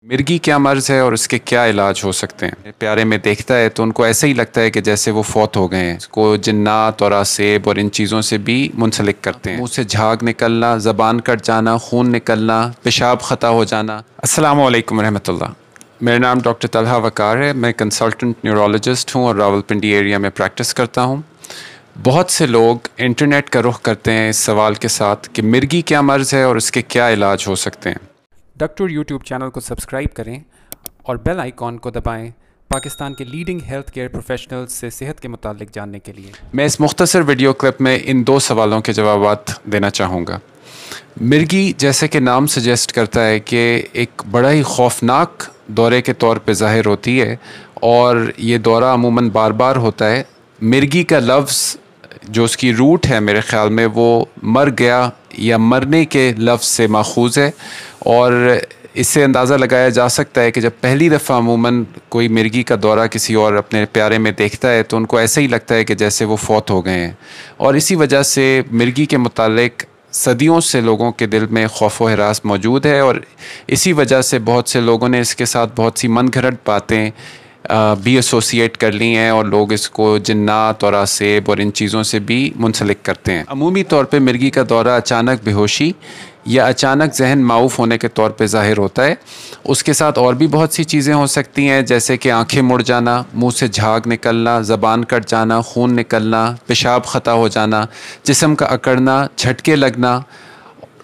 मिर्गी क्या मर्ज़ है और उसके क्या इलाज हो सकते हैं। प्यारे में देखता है तो उनको ऐसे ही लगता है कि जैसे वो फौत हो गए हैं। इसको जिन्नात और आसेब और इन चीज़ों से भी मुंसलिक करते हैं। मुंह से झाग निकलना, ज़बान कट जाना, खून निकलना, पेशाब ख़ता हो जाना। अस्सलामु अलैकुम रहमतुल्लाह। मेरा नाम डॉक्टर तलहा वकार है। मैं कंसल्टेंट न्यूरोलॉजिस्ट हूँ और रावलपिंडी एरिया में प्रैक्टिस करता हूँ। बहुत से लोग इंटरनेट का रुख करते हैं इस सवाल के साथ कि मिर्गी क्या मर्ज़ है और उसके क्या इलाज हो सकते हैं। डॉक्टर यूट्यूब चैनल को सब्सक्राइब करें और बेल आइकॉन को दबाएं पाकिस्तान के लीडिंग हेल्थ केयर प्रोफेशनल्स से सेहत के मुतालिक जानने के लिए। मैं इस मुख्तसर वीडियो क्लिप में इन दो सवालों के जवाबात देना चाहूँगा। मिर्गी, जैसे कि नाम सजेस्ट करता है, कि एक बड़ा ही खौफनाक दौरे के तौर पे ज़ाहिर होती है और ये दौरा अमूमन बार बार होता है। मिर्गी का लफ्ज़ जो उसकी रूट है, मेरे ख़्याल में वो मर गया या मरने के लफ्ज़ से माखूज़ है और इससे अंदाज़ा लगाया जा सकता है कि जब पहली दफ़ा अमूमन कोई मिर्गी का दौरा किसी और अपने प्यारे में देखता है तो उनको ऐसे ही लगता है कि जैसे वो फौत हो गए हैं। और इसी वजह से मिर्गी के मुतालिक सदियों से लोगों के दिल में खौफ व हरास मौजूद है और इसी वजह से बहुत से लोगों ने इसके साथ बहुत सी मनगढ़ंत बातें भी एसोसिएट कर ली हैं और लोग इसको जिन्नात और आसेब और इन चीज़ों से भी मुंसलिक करते हैं। अमूमी तौर पे मिर्गी का दौरा अचानक बेहोशी या अचानक जहन माऊफ होने के तौर पे ज़ाहिर होता है। उसके साथ और भी बहुत सी चीज़ें हो सकती हैं, जैसे कि आंखें मुड़ जाना, मुंह से झाग निकलना, ज़बान कट जाना, खून निकलना, पेशाब ख़ता हो जाना, जिस्म का अकड़ना, झटके लगना,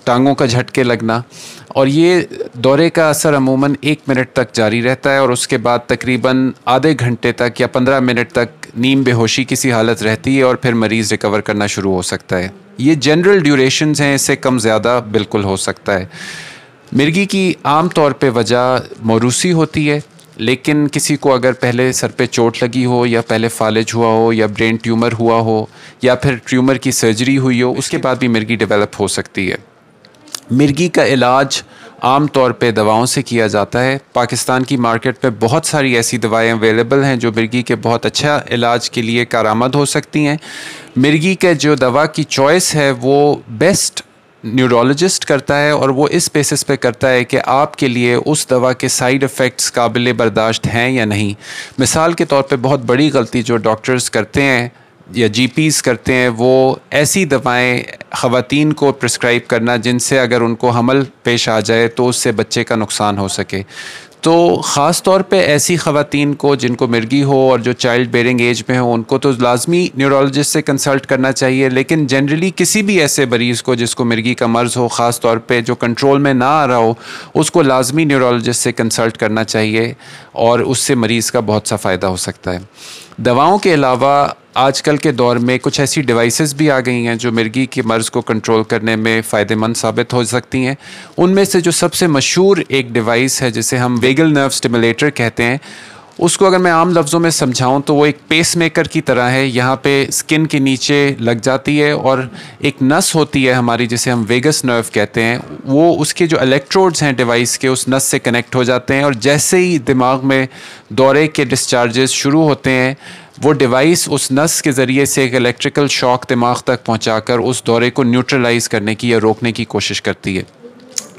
टांगों का झटके लगना। और ये दौरे का असर अमूमन 1 मिनट तक जारी रहता है और उसके बाद तकरीबन आधे घंटे तक या 15 मिनट तक नीम बेहोशी की सी हालत रहती है और फिर मरीज़ रिकवर करना शुरू हो सकता है। ये जनरल ड्यूरेशंस हैं, इससे कम ज़्यादा बिल्कुल हो सकता है। मिर्गी की आम तौर पे वजह मौरूसी होती है, लेकिन किसी को अगर पहले सर पे चोट लगी हो या पहले फालिज हुआ हो या ब्रेन ट्यूमर हुआ हो या फिर ट्यूमर की सर्जरी हुई हो, उसके बाद भी मिर्गी डेवलप हो सकती है। मिर्गी का इलाज आम तौर पे दवाओं से किया जाता है। पाकिस्तान की मार्केट पे बहुत सारी ऐसी दवाएं अवेलेबल हैं जो मिर्गी के बहुत अच्छा इलाज के लिए कारआमद हो सकती हैं। मिर्गी के जो दवा की चॉइस है वो बेस्ट न्यूरोलॉजिस्ट करता है और वो इस बेसिस पे करता है कि आपके लिए उस दवा के साइड इफ़ेक्ट्स काबिल बर्दाश्त हैं या नहीं। मिसाल के तौर पे बहुत बड़ी गलती जो डॉक्टर्स करते हैं या जीपीज़ करते हैं, वो ऐसी दवाएं ख़वातीन को प्रिस्क्राइब करना जिनसे अगर उनको हमल पेश आ जाए तो उससे बच्चे का नुकसान हो सके। तो ख़ास तौर पे ऐसी ख़वातीन को जिनको मिर्गी हो और जो चाइल्ड बेयरिंग एज में हो, उनको तो लाजमी न्यूरोलॉजिस्ट से कंसल्ट करना चाहिए। लेकिन जनरली किसी भी ऐसे मरीज़ को जिसको मिर्गी का मर्ज़ हो, ख़ास तौर पे जो कंट्रोल में ना आ रहा हो, उसको लाजमी न्यूरोलॉजिस्ट से कंसल्ट करना चाहिए और उससे मरीज़ का बहुत सा फ़ायदा हो सकता है। दवाओं के अलावा आजकल के दौर में कुछ ऐसी डिवाइसेस भी आ गई हैं जो मिर्गी के मर्ज़ को कंट्रोल करने में फ़ायदेमंद साबित हो सकती हैं। उनमें से जो सबसे मशहूर एक डिवाइस है जिसे हम वेगल नर्व स्टिमुलेटर कहते हैं, उसको अगर मैं आम लफ्ज़ों में समझाऊं तो वो एक पेसमेकर की तरह है। यहाँ पे स्किन के नीचे लग जाती है और एक नस होती है हमारी जिसे हम वेगस नर्व कहते हैं, वो उसके जो इलेक्ट्रोड्स हैं डिवाइस के उस नस से कनेक्ट हो जाते हैं और जैसे ही दिमाग में दौरे के डिस्चार्जेस शुरू होते हैं, वो डिवाइस उस नस के ज़रिए से एक इलेक्ट्रिकल शॉक दिमाग तक पहुंचाकर उस दौरे को न्यूट्रलाइज़ करने की या रोकने की कोशिश करती है।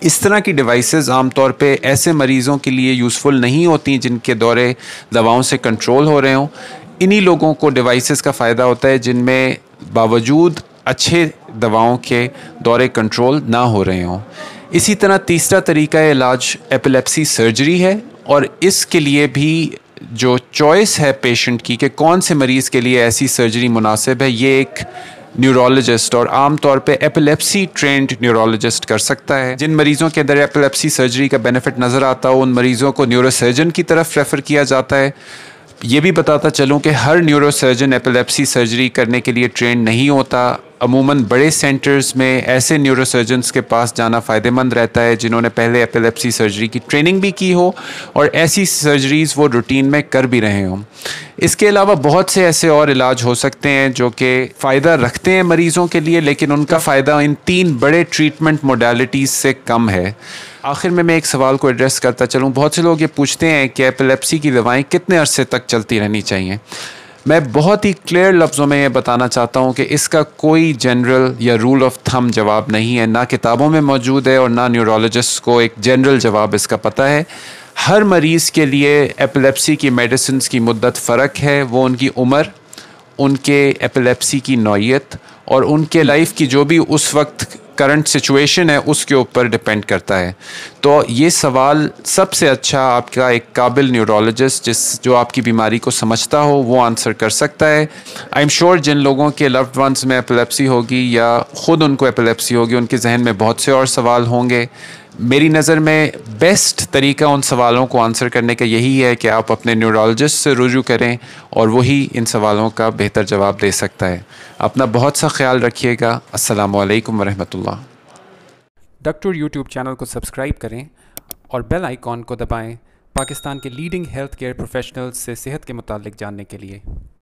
इस तरह की डिवाइसेस आमतौर पे ऐसे मरीज़ों के लिए यूज़फुल नहीं होती जिनके दौरे दवाओं से कंट्रोल हो रहे हों। इन्हीं लोगों को डिवाइसेस का फ़ायदा होता है जिनमें बावजूद अच्छे दवाओं के दौरे कंट्रोल ना हो रहे हों। इसी तरह तीसरा तरीका इलाज एपिलेप्सी सर्जरी है और इसके लिए भी जो चॉइस है पेशेंट की कि कौन से मरीज़ के लिए ऐसी सर्जरी मुनासिब है, ये एक न्यूरोलॉजिस्ट और आम तौर पे एपिलेप्सी ट्रेंड न्यूरोलॉजिस्ट कर सकता है। जिन मरीज़ों के अंदर एपिलेप्सी सर्जरी का बेनिफिट नज़र आता हो, उन मरीज़ों को न्यूरोसर्जन की तरफ रेफ़र किया जाता है। ये भी बताता चलूँ कि हर न्यूरोसर्जन एपिलेप्सी सर्जरी करने के लिए ट्रेंड नहीं होता। अमूमन बड़े सेंटर्स में ऐसे न्यूरोसर्जन्स के पास जाना फ़ायदेमंद रहता है जिन्होंने पहले एपिलेप्सी सर्जरी की ट्रेनिंग भी की हो और ऐसी सर्जरीज़ वो रूटीन में कर भी रहे हों। इसके अलावा बहुत से ऐसे और इलाज हो सकते हैं जो कि फ़ायदा रखते हैं मरीज़ों के लिए, लेकिन उनका फ़ायदा इन 3 बड़े ट्रीटमेंट मोडालिटीज़ से कम है। आखिर में मैं एक सवाल को एड्रेस करता चलूँ। बहुत से लोग ये पूछते हैं कि एपिलेप्सी की दवाएं कितने अरसे तक चलती रहनी चाहिए। मैं बहुत ही क्लियर लफ्ज़ों में ये बताना चाहता हूँ कि इसका कोई जनरल या रूल ऑफ थंब जवाब नहीं है, ना किताबों में मौजूद है और ना न्यूरोलॉजिस्ट को एक जनरल जवाब इसका पता है। ہر مریض کے لیے ایپیلیپسی کی میڈیسنز کی مدت فرق ہے، وہ ان کی عمر، ان کے ایپیلیپسی کی نوعیت اور ان کے لائف کی جو بھی اس وقت کرنٹ سچویشن ہے اس کے اوپر ڈپینڈ کرتا ہے. تو یہ سوال سب سے اچھا آپ کا ایک قابل نیورولوجسٹ جو آپ کی بیماری کو سمجھتا ہو وہ آنسر کر سکتا ہے. آئی ایم شیور جن لوگوں کے لوڈ ونس میں ایپیلیپسی ہوگی یا خود ان کو ایپیلیپسی ہوگی ان کے ذہن میں بہت سے اور سوال ہوں گے. میری نظر میں بیسٹ طریقہ ان سوالوں کو آنسر کرنے کا یہی ہے کہ آپ اپنے نیورولوجسٹ سے رجوع کریں اور وہی ان سوالوں کا بہتر جواب دے سکتا ہے. اپنا بہت سا خیال رکھیے گا. السلام علیکم ورحمۃ اللہ. ڈاکٹر یوٹیوب چینل کو سبسکرائب کریں اور بیل آئیکن کو دبائیں پاکستان کے لیڈنگ ہیلتھ کیئر پروفیشنلز سے صحت کے متعلق جاننے کے لیے.